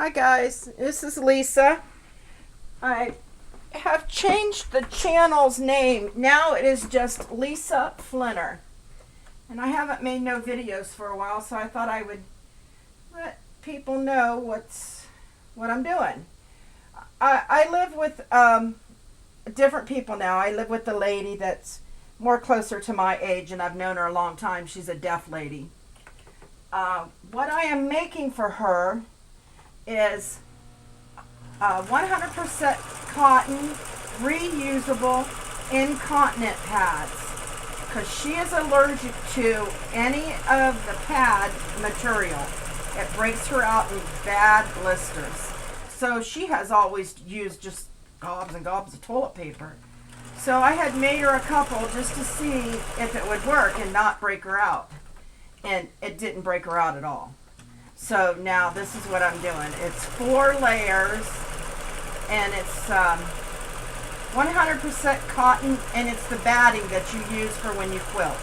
Hi guys, this is Lisa. I have changed the channel's name. Now it is just Lisa Flinner. And I haven't made no videos for a while, so I thought I would let people know what I'm doing. I live with different people now. I live with a lady that's more closer to my age, and I've known her a long time. She's a deaf lady. What I am making for her is 100% cotton, reusable incontinent pads, because she is allergic to any of the pad material. It breaks her out in bad blisters. So she has always used just gobs and gobs of toilet paper. So I had made her a couple just to see if it would work and not break her out. And it didn't break her out at all. So now this is what I'm doing. It's 4 layers, and it's 100% cotton, and it's the batting that you use for when you quilt,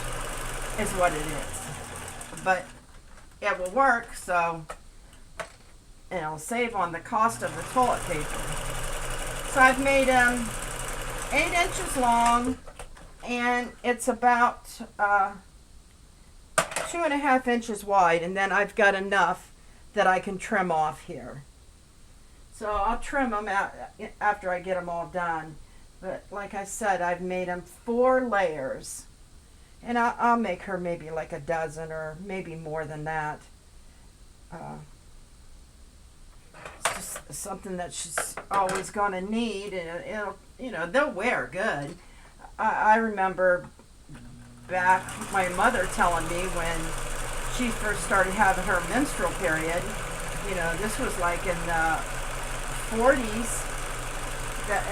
is what it is. But it will work, so it'll save on the cost of the toilet paper. So I've made them 8 inches long, and it's about 2.5 inches wide, and then I've got enough that I can trim off here. So I'll trim them out after I get them all done. But like I said, I've made them 4 layers, and I'll make her maybe like a dozen or maybe more than that. It's just something that she's always going to need, and it'll, they'll wear good. I remember back my mother telling me when she first started having her menstrual period, this was like in the 40s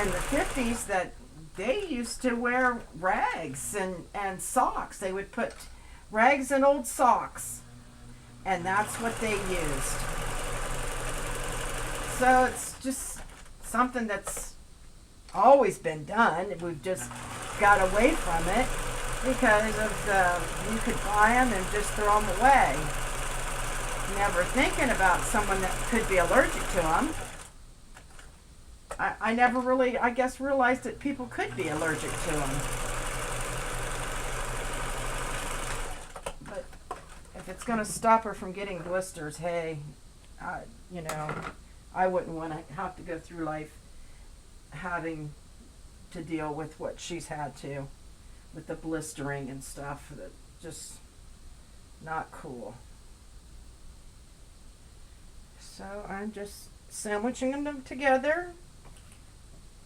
and the 50s, that they used to wear rags and socks. They would put rags in old socks, and that's what they used. So it's just something that's always been done. We've just got away from it because of you could buy them and just throw them away, never thinking about someone that could be allergic to them. I never really, I guess, realized that people could be allergic to them. But if it's going to stop her from getting blisters, hey, I wouldn't want to have to go through life having to deal with what she's had to, with the blistering and stuff. That just not cool. So I'm just sandwiching them together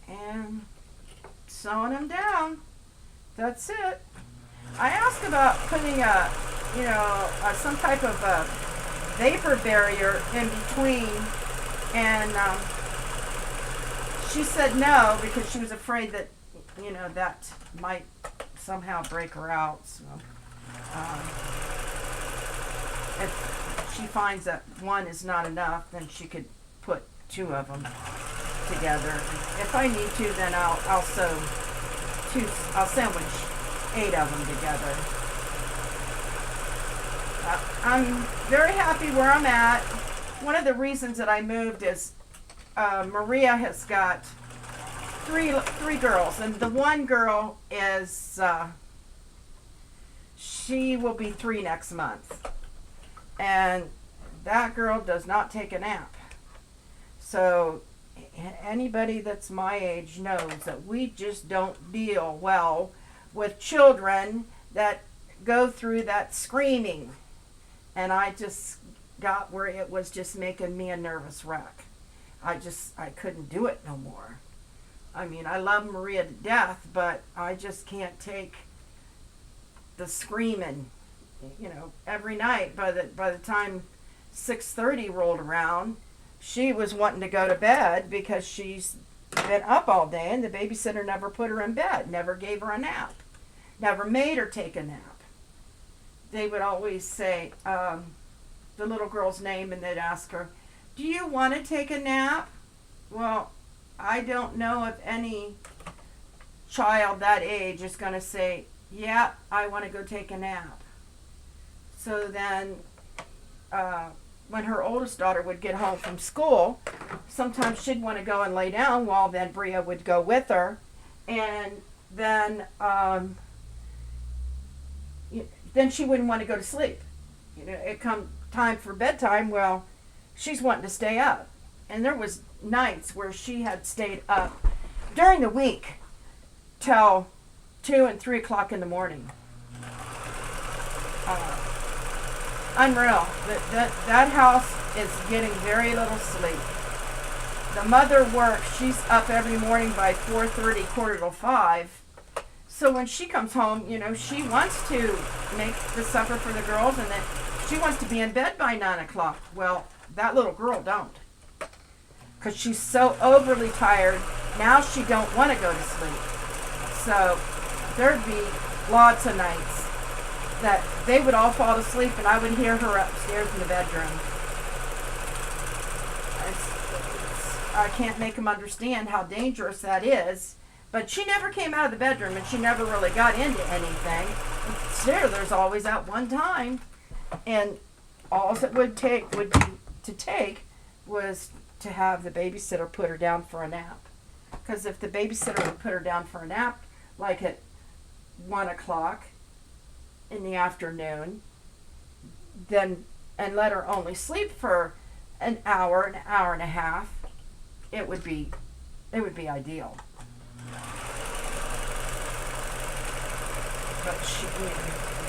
and sewing them down. That's it. I asked about putting some type of a vapor barrier in between, and she said no, because she was afraid that that might somehow break her out. So if she finds that one is not enough, then she could put 2 of them together. If I need to, then I'll sew 2. I'll sandwich 8 of them together. I'm very happy where I'm at. One of the reasons that I moved is Maria has got three girls, and the one girl is she will be 3 next month, and that girl does not take a nap. So anybody that's my age knows that we just don't deal well with children that go through that screaming, and I just got where it was just making me a nervous wreck. I couldn't do it no more. I mean, I love Maria to death, but I just can't take the screaming, every night. By the time 6:30 rolled around, she was wanting to go to bed because she's been up all day, and the babysitter never put her in bed, never gave her a nap, never made her take a nap. They would always say the little girl's name, and they'd ask her, "Do you want to take a nap?" Well, I don't know if any child that age is going to say, "Yeah, I want to go take a nap." So then when her oldest daughter would get home from school, sometimes she'd want to go and lay down while then Bria would go with her. And then she wouldn't want to go to sleep. It come time for bedtime, well, she's wanting to stay up. And there was nights where she had stayed up during the week till 2 and 3 o'clock in the morning. Unreal. That house is getting very little sleep. The mother works. She's up every morning by 4:30, 4:45. So when she comes home, she wants to make the supper for the girls, and then she wants to be in bed by 9 o'clock. Well, that little girl don't, because she's so overly tired. Now she don't want to go to sleep. So there'd be lots of nights that they would all fall asleep, and I would hear her upstairs in the bedroom. I can't make them understand how dangerous that is. But she never came out of the bedroom, and she never really got into anything. There's always that one time. And all it would take was to have the babysitter put her down for a nap. Because if the babysitter would put her down for a nap, like at 1 o'clock in the afternoon, then and let her only sleep for an hour and a half, it would be ideal. But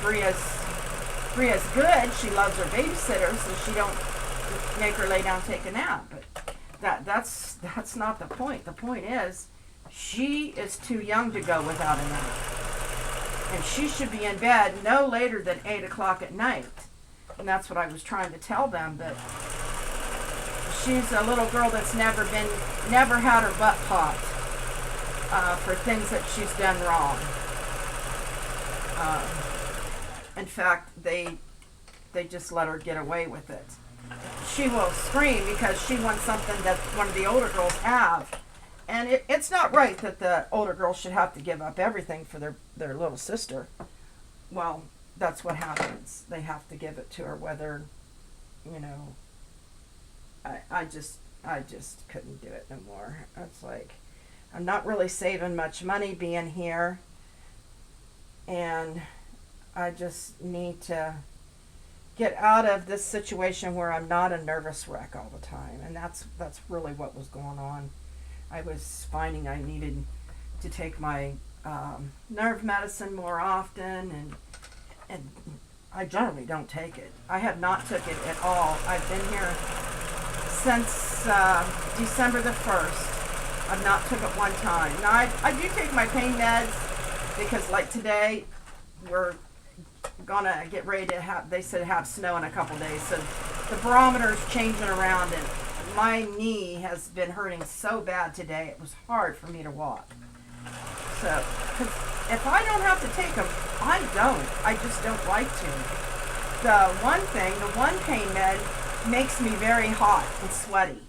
Bria's good. She loves her babysitter, so she don't make her lay down, take a nap. But that's not the point. The point is, she is too young to go without a nap, and she should be in bed no later than 8 o'clock at night. And that's what I was trying to tell them. But she's a little girl that's never had her butt popped for things that she's done wrong. In fact, they just let her get away with it. She will scream because she wants something that one of the older girls have. And it's not right that the older girls should have to give up everything for their little sister. Well, that's what happens. They have to give it to her, whether, I just couldn't do it no more. It's like, I'm not really saving much money being here, and I just need to get out of this situation where I'm not a nervous wreck all the time. And that's really what was going on. I was finding I needed to take my nerve medicine more often, and I generally don't take it. I have not took it at all. I've been here since December the 1st. I've not took it one time. Now, I do take my pain meds because, like today, we're gonna get ready to have snow in a couple days. So the barometer's changing around, and my knee has been hurting so bad today. It was hard for me to walk. So, 'cause if I don't have to take them, I don't. I just don't like to. The one pain med makes me very hot and sweaty.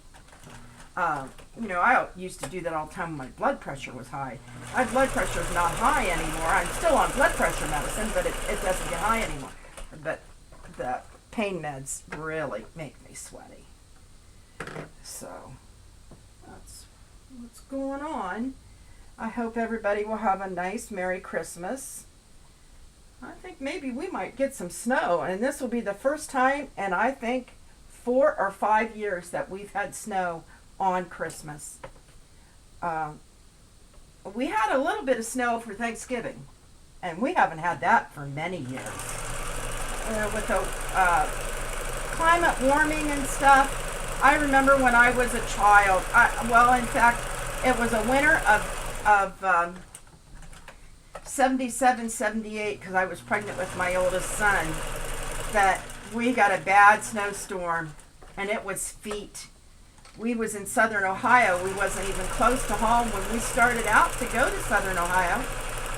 I used to do that all the time when my blood pressure was high. My blood pressure is not high anymore. I'm still on blood pressure medicine, but it doesn't get high anymore. But the pain meds really make me sweaty. So that's what's going on. I hope everybody will have a nice Merry Christmas. I think maybe we might get some snow, and this will be the first time in I think 4 or 5 years that we've had snow on Christmas. We had a little bit of snow for Thanksgiving, and we haven't had that for many years. With the climate warming and stuff, I remember when I was a child, in fact, it was a winter of 77, 78, because I was pregnant with my oldest son, that we got a bad snowstorm, and it was feet. We was in southern Ohio. We wasn't even close to home. When we started out to go to southern Ohio,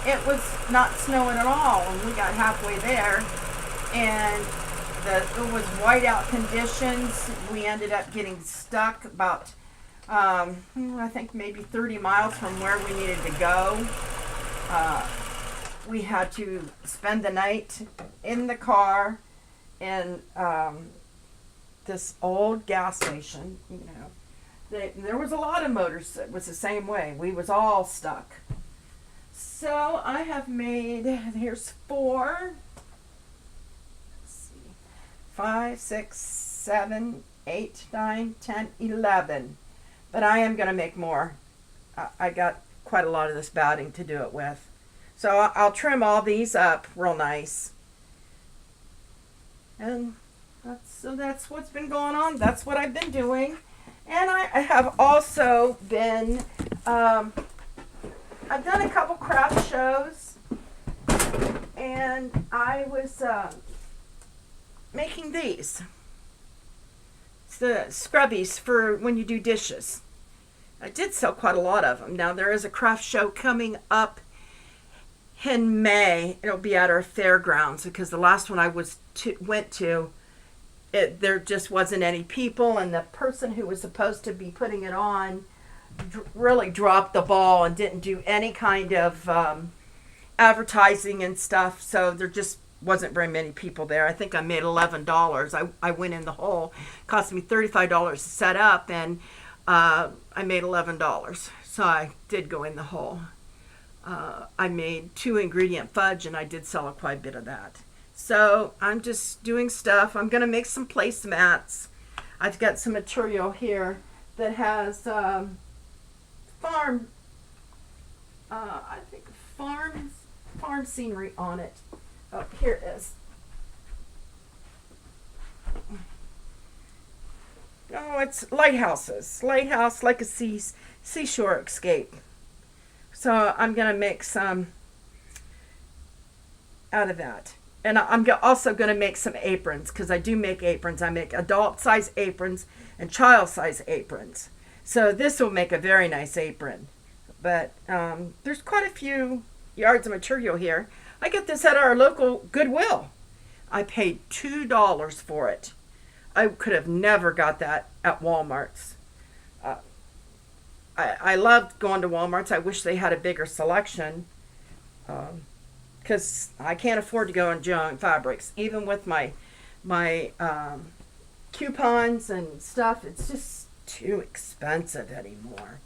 it was not snowing at all. And we got halfway there, and it was whiteout conditions. We ended up getting stuck about, I think maybe 30 miles from where we needed to go. We had to spend the night in the car, and this old gas station, you know. There was a lot of motors that was the same way. We was all stuck. So I have made, here's 4, let's see, 5, 6, 7, 8, 9, 10, 11. But I am going to make more. I got quite a lot of this batting to do it with. So I'll trim all these up real nice. And that's what's been going on. That's what I've been doing. And I have also been, I've done a couple craft shows, and I was making these. It's the scrubbies for when you do dishes. I did sell quite a lot of them. Now there is a craft show coming up in May. It'll be at our fairgrounds, because the last one I went to, there just wasn't any people, and the person who was supposed to be putting it on really dropped the ball and didn't do any kind of advertising and stuff, so there just wasn't very many people there. I think I made $11. I went in the hole. It cost me $35 to set up, and I made $11, so I did go in the hole. I made 2 ingredient fudge, and I did sell quite a bit of that. So I'm just doing stuff. I'm going to make some placemats. I've got some material here that has farm scenery on it. Oh, here it is. Oh, it's lighthouses. Lighthouse, like a seashore escape. So I'm going to make some out of that. And I'm also going to make some aprons, because I do make aprons. I make adult size aprons and child size aprons. So this will make a very nice apron. But there's quite a few yards of material here. I get this at our local Goodwill. I paid $2 for it. I could have never got that at Walmart's. I loved going to Walmart's. I wish they had a bigger selection. Because I can't afford to go on Joann Fabrics. Even with my coupons and stuff, it's just too expensive anymore.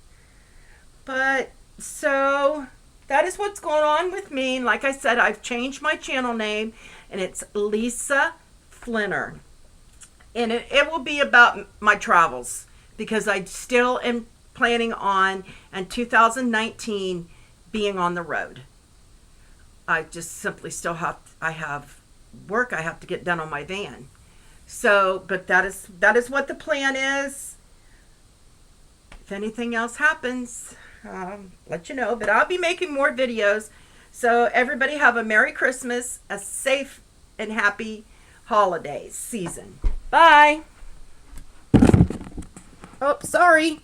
But, so, that is what's going on with me. And like I said, I've changed my channel name, and it's Lisa Flinner. And it will be about my travels, because I still am planning on, in 2019, being on the road. I just simply still I have work I have to get done on my van. So, but that is what the plan is. If anything else happens, let you know. But I'll be making more videos. So everybody have a Merry Christmas, a safe and happy holidays season. Bye. Oh, sorry.